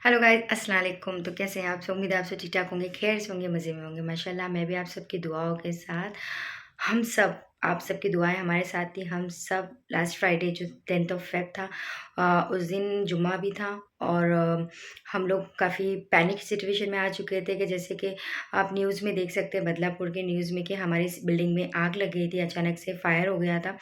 Hello guys, अस्सलाम वालेकुम। तो कैसे हैं आप सब? उम्मीद है आप सब ठीक ठाक होंगे, खैर से होंगे, मज़े में होंगे। माशाल्लाह मैं भी आप सबकी दुआओं के साथ, हम सब आप सबकी दुआएं हमारे साथ थी। हम सब लास्ट फ्राइडे जो 10th ऑफ फेब था, उस दिन जुम्मा भी था। और हम लोग काफ़ी पैनिक सिचुएशन में आ चुके थे कि जैसे कि आप न्यूज़ में देख सकते हैं, बदलापुर के न्यूज़ में, कि हमारी इस बिल्डिंग में आग लग गई थी। अचानक से फायर हो गया था।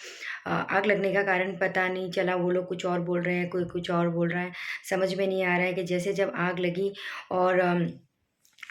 आग लगने का कारण पता नहीं चला। वो लोग कुछ और बोल रहे हैं, कोई कुछ और बोल रहा है। समझ में नहीं आ रहा है कि जैसे जब आग लगी और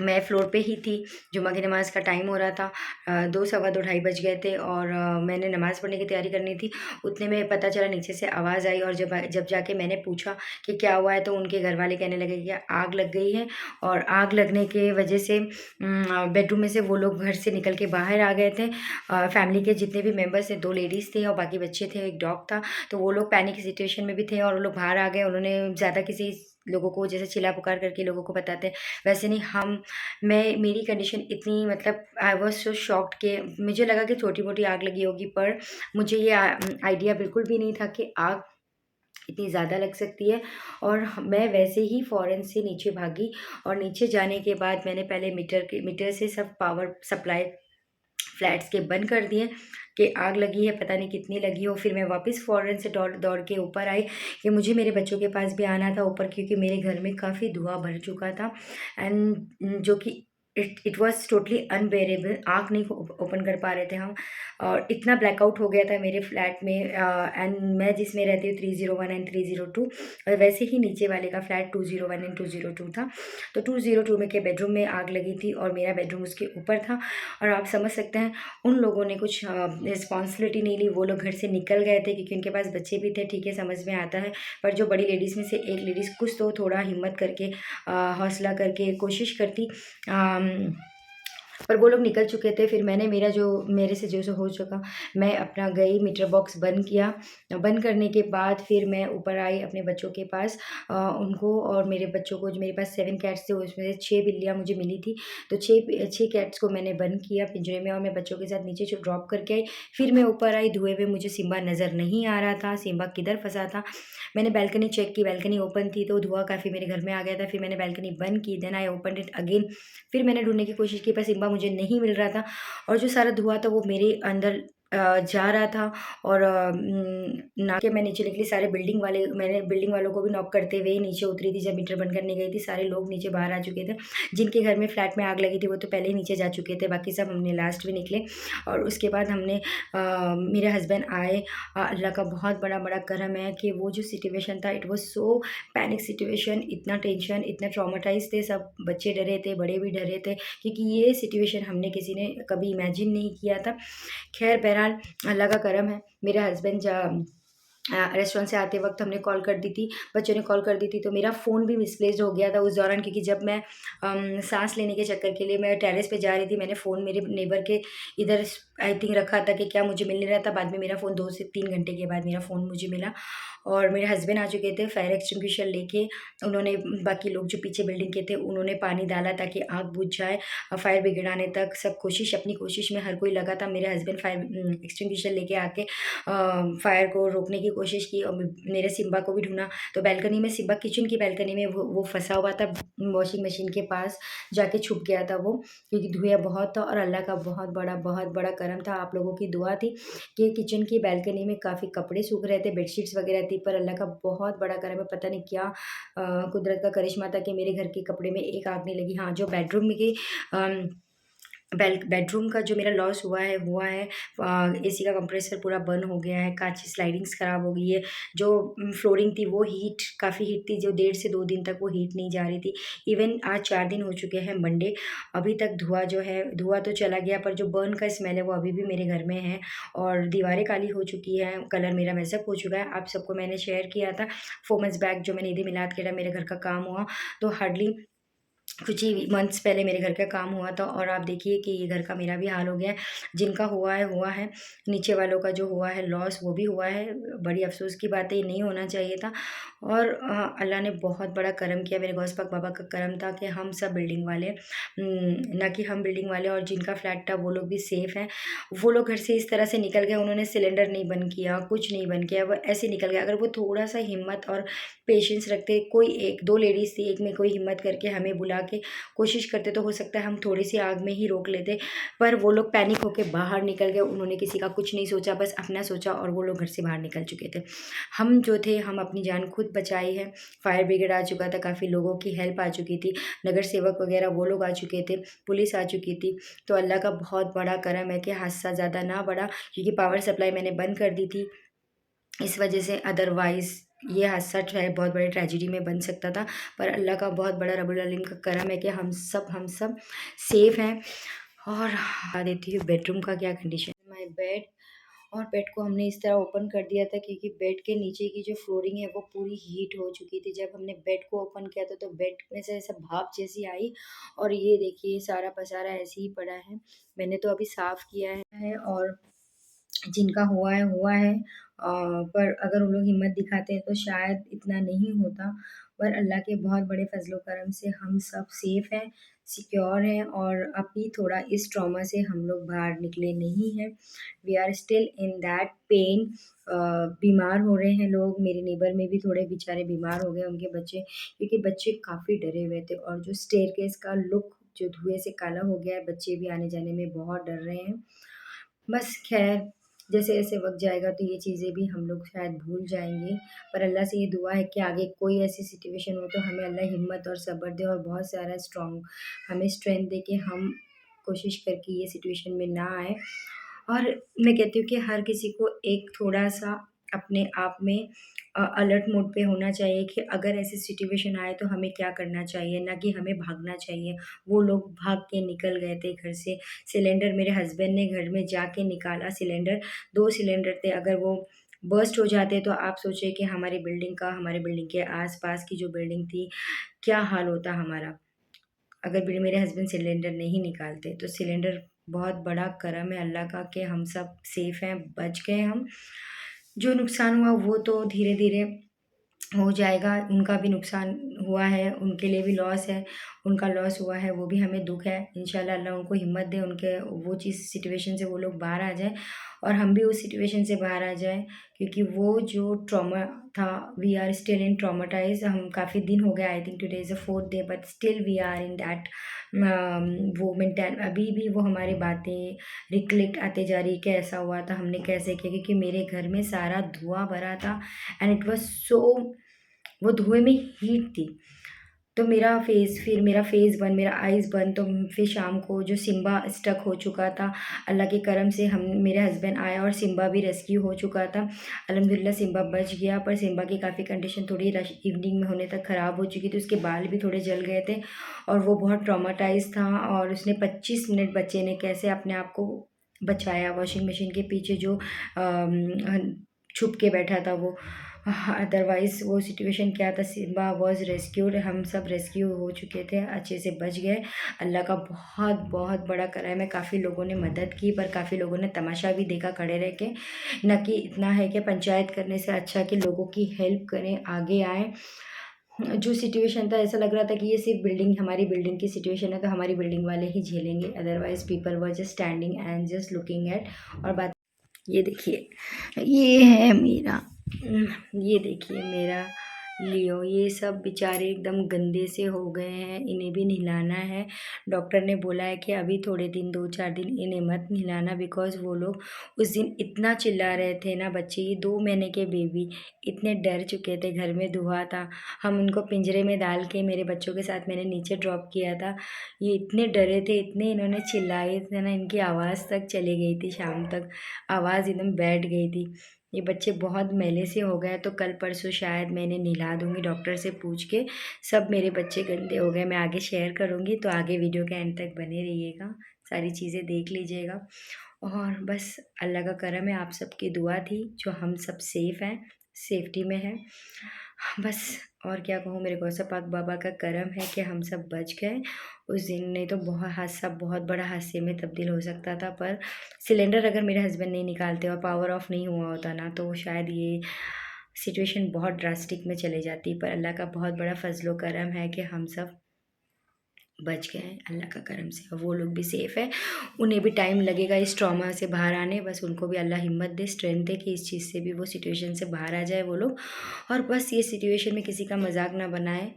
मैं फ्लोर पे ही थी। जुम्मा की नमाज़ का टाइम हो रहा था। 2 सवा 2 ढाई बज गए थे और मैंने नमाज़ पढ़ने की तैयारी करनी थी। उतने में पता चला नीचे से आवाज़ आई, और जब जब जाके मैंने पूछा कि क्या हुआ है, तो उनके घर वाले कहने लगे कि आग लग गई है। और आग लगने के वजह से बेडरूम में से वो लोग घर से निकल के बाहर आ गए थे। फैमिली के जितने भी मेंबर्स थे, 2 लेडीज़ थे और बाकी बच्चे थे, एक डॉग था। तो वो लोग पैनिक सिचुएशन में भी थे और वो लोग बाहर आ गए। उन्होंने ज़्यादा किसी लोगों को जैसे चिल्ला पुकार करके लोगों को बताते, वैसे नहीं। मेरी कंडीशन इतनी, मतलब आई वाज़ सो शॉक्ड कि मुझे लगा कि छोटी-मोटी आग लगी होगी, पर मुझे ये आइडिया बिल्कुल भी नहीं था कि आग इतनी ज़्यादा लग सकती है। और मैं वैसे ही फ़ौरन से नीचे भागी, और नीचे जाने के बाद मैंने पहले मीटर से सब पावर सप्लाई फ्लैट्स के बंद कर दिए कि आग लगी है, पता नहीं कितनी लगी हो। फिर मैं वापस फ़ौरन से दौड़ दौड़ के ऊपर आई कि मुझे मेरे बच्चों के पास भी आना था ऊपर, क्योंकि मेरे घर में काफ़ी धुआँ भर चुका था। एंड जो कि it it was totally unbearable. आँख नहीं ओपन कर पा रहे थे हम, और इतना ब्लैकआउट हो गया था मेरे फ्लैट में। एंड मैं जिसमें रहती हूँ 301 एंड 302, और वैसे ही नीचे वाले का फ्लैट 201 एंड 202 था। तो 202 में के बेडरूम में आग लगी थी और मेरा बेडरूम उसके ऊपर था। और आप समझ सकते हैं, उन लोगों ने कुछ रिस्पॉन्सिबिलिटी नहीं ली। वो लोग घर से निकल गए थे क्योंकि उनके पास बच्चे भी थे, ठीक है, समझ में आता है। पर जो बड़ी लेडीज़ में से एक लेडीज़ कुछ तो थोड़ा हिम्मत करके, हौसला करके कोशिश करती, पर वो लोग निकल चुके थे। फिर मैंने मेरे से जो हो चुका, मैं अपना गई मीटर बॉक्स बंद किया। बंद करने के बाद फिर मैं ऊपर आई अपने बच्चों के पास। उनको और मेरे बच्चों को, जो मेरे पास 7 कैट्स थे, उसमें से 6 बिल्लियाँ मुझे मिली थी। तो 6 कैट्स को मैंने बंद किया पिंजरे में, और मैं बच्चों के साथ नीचे ड्रॉप करके आई। फिर मैं ऊपर आई, धुएँ में मुझे सिम्बा नज़र नहीं आ रहा था, सिम्बा किधर फँसा था। मैंने बालकनी चेक की, बालकनी ओपन थी, तो धुआँ काफ़ी मेरे घर में आ गया था। फिर मैंने बालकनी बंद की, then I opened it again. फिर मैंने ढूँढने की कोशिश की, पर सिम्बा मुझे नहीं मिल रहा था। और जो सारा धुआँ था वो मेरे अंदर जा रहा था। और ना कि मैं नीचे निकली, मैंने बिल्डिंग वालों को भी नॉक करते हुए ही नीचे उतरी थी। जब मीटर बंद करने गई थी, सारे लोग नीचे बाहर आ चुके थे। जिनके घर में फ्लैट में आग लगी थी वो तो पहले ही नीचे जा चुके थे, बाकी सब हमने लास्ट में निकले। और उसके बाद मेरे हस्बैंड आए। अल्लाह का बहुत बड़ा करम है कि वो जो सिचुएशन था, it was so panic situation, इतना टेंशन, इतना ट्रॉमाटाइज़ थे सब। बच्चे डरे थे, बड़े भी डरे थे, क्योंकि ये सिचुएशन हमने किसी ने कभी इमेजिन नहीं किया था। ख़ैर बहरहाल अल्लाह का करम है। मेरे हस्बैंड रेस्टोरेंट से आते वक़्त हमने कॉल कर दी थी, बच्चों ने कॉल कर दी थी, तो मेरा फ़ोन भी मिसप्लेस्ड हो गया था उस दौरान, क्योंकि जब मैं साँस लेने के चक्कर के लिए मैं टेरेस पे जा रही थी, मैंने फ़ोन मेरे नेबर के इधर आई थिंक रखा था कि क्या मुझे मिल नहीं रहा था। बाद में मेरा फ़ोन 2 से 3 घंटे के बाद मेरा फ़ोन मुझे मिला, और मेरे हस्बैंड आ चुके थे फायर एक्सटिंग्विशर लेके। उन्होंने, बाकी लोग जो पीछे बिल्डिंग के थे, उन्होंने पानी डाला ताकि आग बुझ जाए। फायर ब्रिगेड आने तक सब अपनी कोशिश में हर कोई लगा था। मेरे हस्बैंड फायर एक्सटिंग्विशर लेके आके फायर को रोकने की कोशिश की, और मेरे सिम्बा को भी ढूँढा। तो बालकनी में, सिम्बा किचन की बालकनी में वो फँसा हुआ था, वॉशिंग मशीन के पास जाके छुप गया था वो, क्योंकि धुआँ बहुत था। और अल्लाह का बहुत बड़ा करम था, आप लोगों की दुआ थी कि किचन की बालकनी में काफ़ी कपड़े सूख रहे थे, बेडशीट्स वगैरह थी। पर अल्लाह का बहुत बड़ा करम है, पता नहीं क्या कुदरत का करिश्मा था कि मेरे घर के कपड़े में एक आग नहीं लगी। हाँ, जो बेडरूम में की अम बेडरूम का जो मेरा लॉस हुआ है, एसी का कंप्रेसर पूरा बंद हो गया है, काँच की स्लाइडिंग्स ख़राब हो गई है। जो फ्लोरिंग थी वो काफ़ी हीट थी, जो 1.5 से 2 दिन तक वो हीट नहीं जा रही थी। इवन आज 4 दिन हो चुके हैं मंडे, अभी तक धुआँ तो चला गया, पर जो बर्न का स्मेल है वो अभी भी मेरे घर में है। और दीवारें काली हो चुकी हैं, कलर मेरा मेसअप हो चुका है। आप सबको मैंने शेयर किया था 4 मंथ्स बैक, जो मैंने ईद-ए-मिलाद के टाइम मेरे घर का काम हुआ, तो हार्डली कुछ ही मंथ्स पहले मेरे घर का काम हुआ था और आप देखिए कि ये घर का मेरा भी हाल हो गया है। जिनका हुआ है, नीचे वालों का जो हुआ है लॉस वो भी हुआ है। बड़ी अफ़सोस की बात है, ये नहीं होना चाहिए था। और अल्लाह ने बहुत बड़ा करम किया, मेरे गौस पाक बाबा का करम था कि हम सब बिल्डिंग वाले ना कि हम बिल्डिंग वाले और जिनका फ्लैट था वो लोग भी सेफ़ हैं। वो लोग घर से इस तरह से निकल गए, उन्होंने सिलेंडर नहीं बंद किया, कुछ नहीं बंद किया, वो ऐसे निकल गए। अगर वो थोड़ा-सा हिम्मत और पेशेंस रखते, कोई 1-2 लेडीज़ थी, एक में कोई हिम्मत करके हमें बुला के कोशिश करते तो हो सकता है हम थोड़ी-सी आग में ही रोक लेते। पर वो लोग पैनिक होके बाहर निकल गए, उन्होंने किसी का कुछ नहीं सोचा, बस अपना सोचा और वो लोग घर से बाहर निकल चुके थे। हम जो थे, हम अपनी जान खुद बचाई है। फायर ब्रिगेड आ चुका था, काफ़ी लोगों की हेल्प आ चुकी थी, नगर सेवक वगैरह वो लोग आ चुके थे, पुलिस आ चुकी थी। तो अल्लाह का बहुत बड़ा करम है कि हादसा ज़्यादा ना बढ़ा, क्योंकि पावर सप्लाई मैंने बंद कर दी थी। इस वजह से अदरवाइज़ ये हादसा बहुत बड़ी ट्रेजेडी में बन सकता था। पर अल्लाह का बहुत बड़ा रब्बुल आलमीन का करम है कि हम सब सेफ़ हैं। और बता देती हूँ बेडरूम का क्या कंडीशन है। माय बेड, और बेड को हमने इस तरह ओपन कर दिया था क्योंकि बेड के नीचे की जो फ्लोरिंग है वो पूरी हीट हो चुकी थी। जब हमने बेड को ओपन किया था तो बेड में से ऐसा भाप जैसी आई, और ये देखिए सारा पसारा ऐसे ही पड़ा है। मैंने तो अभी साफ़ किया है, और जिनका हुआ है। पर अगर वो लोग हिम्मत दिखाते हैं तो शायद इतना नहीं होता। पर अल्लाह के बहुत बड़े फ़ज़ल-ओ करम से हम सब सेफ़ हैं, सिक्योर हैं, और अभी थोड़ा इस ट्रॉमा से हम लोग बाहर निकले नहीं हैं। We are still in that pain. बीमार हो रहे हैं लोग, मेरे नेबर में भी थोड़े बेचारे बीमार हो गए, उनके बच्चे, क्योंकि बच्चे काफ़ी डरे हुए थे, और जो स्टेयरकेस का लुक जो धुएँ से काला हो गया है, बच्चे भी आने-जाने में बहुत डर रहे हैं। बस ख़ैर, जैसे-जैसे वक़्त जाएगा तो ये चीज़ें भी हम लोग शायद भूल जाएँगे। पर अल्लाह से ये दुआ है कि आगे कोई ऐसी सिचुएशन हो तो हमें अल्लाह हिम्मत और सब्र दे, और बहुत सारा हमें स्ट्रेंथ दे कि हम कोशिश करके ये सिचुएशन में ना आए। और मैं कहती हूँ कि हर किसी को एक थोड़ा-सा अपने आप में अलर्ट मोड पे होना चाहिए कि अगर ऐसी सिचुएशन आए तो हमें क्या करना चाहिए, ना कि हमें भागना चाहिए। वो लोग भाग के निकल गए थे घर से। सिलेंडर मेरे हस्बैंड ने घर में जाके निकाला सिलेंडर, 2 सिलेंडर थे, अगर वो बर्स्ट हो जाते तो आप सोचिए कि हमारी बिल्डिंग के आस-पास की जो बिल्डिंग थी, क्या हाल होता हमारा। अगर भी मेरे हस्बैंड सिलेंडर नहीं निकालते, तो सिलेंडर बहुत बड़ा करम है अल्लाह का कि हम सब सेफ़ हैं, बच गए हम। जो नुकसान हुआ वो तो धीरे-धीरे हो जाएगा, उनका भी नुकसान हुआ है, उनके लिए भी लॉस है, उनका लॉस हुआ है, वो भी हमें दुःख है। इंशाल्लाह अल्लाह उनको हिम्मत दे, उनके वो चीज़ सिचुएशन से वो लोग बाहर आ जाएँ, और हम भी उस सिचुएशन से बाहर आ जाएँ, क्योंकि वो जो ट्रॉमा था, we are still in traumatise. हम काफ़ी दिन हो गए, I think today is the 4th day, but still we are in that वो मेंटल, अभी भी वो हमारी बातें रिकलेक्ट आते जा रही है कि ऐसा हुआ था, हमने कैसे किया, क्योंकि मेरे घर में सारा धुआँ भरा था, एंड इट वाज़ सो, वो धुएँ में हीट थी। तो मेरा फ़ेस बर्न, मेरा आइज़ बर्न, तो फिर शाम को जो सिम्बा स्टक हो चुका था, अल्लाह के करम से हम मेरे हस्बैंड आए और सिम्बा भी रेस्क्यू हो चुका था। अल्हम्दुलिल्लाह सिम्बा बच गया, पर सिम्बा की काफ़ी कंडीशन थोड़ी रश इवनिंग में होने तक ख़राब हो चुकी थी, उसके बाल भी थोड़े जल गए थे, और वो बहुत ट्रॉमाटाइज़ था, और उसने 25 मिनट बच्चे ने कैसे अपने आप को बचाया, वॉशिंग मशीन के पीछे जो छुप के बैठा था वो। हाँ, अदरवाइज़ वो सिचुएशन क्या था, सिम्बा वाज़ रेस्क्यूड, हम सब रेस्क्यू हो चुके थे, अच्छे से बच गए। अल्लाह का बहुत बड़ा करम है, काफ़ी लोगों ने मदद की, पर काफ़ी लोगों ने तमाशा भी देखा खड़े रह के। ना कि इतना है कि पंचायत करने से अच्छा कि लोगों की हेल्प करें, आगे आएँ। जो सिचुएशन था, ऐसा लग रहा था कि ये सिर्फ़ हमारी बिल्डिंग की सिचुएशन है, तो हमारी बिल्डिंग वाले ही झेलेंगे, otherwise people were just standing and just looking at. और बात, ये देखिए, ये है मेरा ये देखिए मेरा लियो, ये सब बेचारे एकदम गंदे से हो गए हैं, इन्हें भी नहलाना है। डॉक्टर ने बोला है कि अभी थोड़े दिन, 2-4 दिन इन्हें मत नहलाना, बिकॉज़ वो लोग उस दिन इतना चिल्ला रहे थे ना बच्चे, ये 2 महीने के बेबी इतने डर चुके थे, घर में धुआँ था। हम उनको पिंजरे में डाल के मेरे बच्चों के साथ मैंने नीचे ड्रॉप किया था। ये इतने डरे थे, इतने इन्होंने चिल्लाए थे ना, इनकी आवाज़ तक चली गई थी शाम तक, आवाज़ एकदम बैठ गई थी। ये बच्चे बहुत मैले से हो गए, तो कल परसों शायद मैं इन्हें नहला दूँगी डॉक्टर से पूछ के। सब मेरे बच्चे गंदे हो गए, मैं आगे शेयर करूँगी, तो आगे वीडियो के एंड तक बने रहिएगा, सारी चीज़ें देख लीजिएगा। और बस अल्लाह का करम है, आप सबकी दुआ थी जो हम सब सेफ़ हैं, सेफ्टी में है। बस और क्या कहूँ, मेरे गौसा पाक बाबा का करम है कि हम सब बच गए उस दिन, नहीं तो बहुत बड़ा हादसे में तब्दील हो सकता था। पर सिलेंडर अगर मेरे हस्बैंड नहीं निकालते और पावर ऑफ नहीं हुआ होता ना, तो शायद ये सिचुएशन बहुत ड्रास्टिक में चले जाती। पर अल्लाह का बहुत बड़ा फजलो करम है कि हम सब बच गए हैं अल्लाह का करम से, और वो लोग भी सेफ़ है। उन्हें भी टाइम लगेगा इस ट्रॉमा से बाहर आने, बस उनको भी अल्लाह हिम्मत दे, स्ट्रेंथ दे कि इस चीज़ से भी वो सिचुएशन से बाहर आ जाए वो लोग। और बस ये सिचुएशन में किसी का मजाक ना बनाएं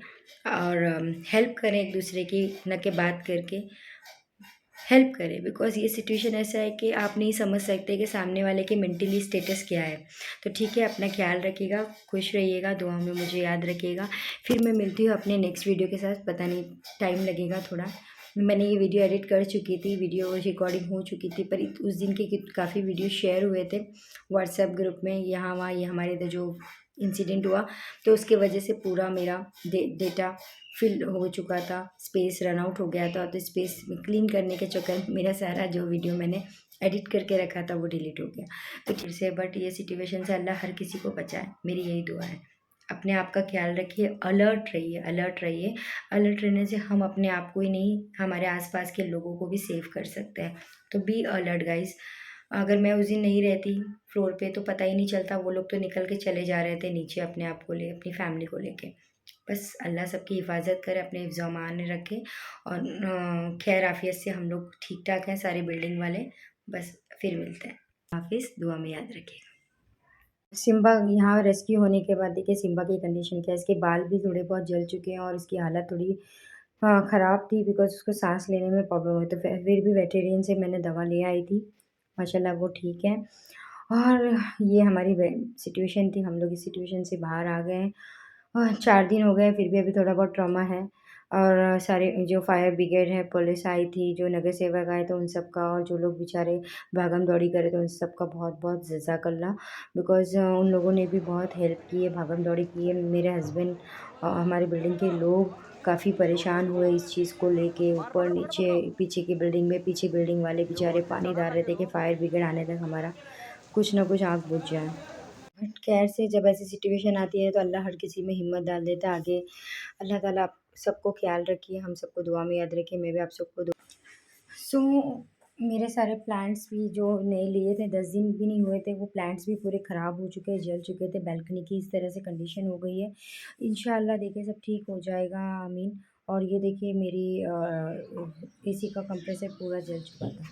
और हेल्प करें एक दूसरे की, न कि बात करके हेल्प करें। बिकॉज़ ये सिचुएशन ऐसा है कि आप नहीं समझ सकते कि सामने वाले के मेंटली स्टेटस क्या है। तो ठीक है, अपना ख्याल रखिएगा, खुश रहिएगा, दुआ में मुझे याद रखिएगा। फिर मैं मिलती हूँ अपने नेक्स्ट वीडियो के साथ, पता नहीं टाइम लगेगा थोड़ा। मैंने ये वीडियो एडिट कर चुकी थी, वीडियो रिकॉर्डिंग हो चुकी थी, पर उस दिन के काफ़ी वीडियो शेयर हुए थे व्हाट्सएप ग्रुप में, यहाँ वहाँ, ये हमारे इधर जो इंसिडेंट हुआ, तो उसके वजह से पूरा मेरा डेटा फिल हो चुका था, स्पेस रन आउट हो गया था। तो स्पेस क्लीन करने के चक्कर में मेरा सारा जो वीडियो मैंने एडिट करके रखा था वो डिलीट हो गया। तो फिर से बट ये सिचुएशन से अल्लाह हर किसी को बचाए, मेरी यही दुआ है। अपने आप का ख्याल रखिए, अलर्ट रहिए, अलर्ट रहिए। अलर्ट रहने से हम अपने आप को ही नहीं, हमारे आसपास के लोगों को भी सेव कर सकते हैं। तो बी अलर्ट गाइस। अगर मैं उस दिन नहीं रहती फ्लोर पे तो पता ही नहीं चलता, वो लोग तो निकल के चले जा रहे थे नीचे अपने आप को ले, अपनी फैमिली को लेके। बस अल्लाह सबकी हिफाजत करे, अपने हिफ्ज़ व अमान में रखे, और खैर आफियत से हम लोग ठीक ठाक हैं सारे बिल्डिंग वाले। बस फिर मिलते हैं। हाफिज़, दुआ में याद रखिएगा। सिम्बा यहाँ रेस्क्यू होने के बाद देखिए सिम्बा की कंडीशन क्या है। इसके बाल भी थोड़े बहुत जल चुके हैं और इसकी हालत थोड़ी ख़राब थी, बिकॉज़ उसको साँस लेने में प्रॉब्लम हुई। तो फिर भी वेटेरियन से मैंने दवा ले आई थी, माशाल्लाह वो ठीक है। और ये हमारी सिचुएशन थी, हम लोग इस सिचुएशन से बाहर आ गए हैं। 4 दिन हो गए, फिर भी अभी थोड़ा बहुत ट्रॉमा है। और सारे जो फायर ब्रिगेड है, पुलिस आई थी, जो नगर सेवक आए थे उन सब का, और जो लोग बेचारे भागम-दौड़ी कर रहे थे उन सब का बहुत-बहुत जज़ाकल्लाह। बिकॉज़ उन लोगों ने भी बहुत हेल्प की है, भागम-दौड़ी की है। मेरे हस्बैंड, हमारी बिल्डिंग के लोग काफ़ी परेशान हुए इस चीज़ को लेके, ऊपर-नीचे, पीछे की बिल्डिंग में, पीछे बिल्डिंग वाले बेचारे पानी डाल रहे थे कि फायर ब्रिगेड आने तक हमारा कुछ ना कुछ आग बुझ जाए। बट खैर से जब ऐसी सिचुएशन आती है तो अल्लाह हर किसी में हिम्मत डाल देता है आगे। अल्लाह ताला आप सबको ख्याल रखिए, हम सबको दुआ में याद रखिए, मैं भी आप सबको सो मेरे सारे प्लांट्स भी जो नए लिए थे, 10 दिन भी नहीं हुए थे, वो प्लांट्स भी पूरे ख़राब हो चुके हैं, जल चुके थे। बालकनी की इस तरह से कंडीशन हो गई है। इंशाअल्लाह देखिए सब ठीक हो जाएगा, आमीन। और ये देखिए मेरी एसी का कंप्रेसर पूरा जल चुका था।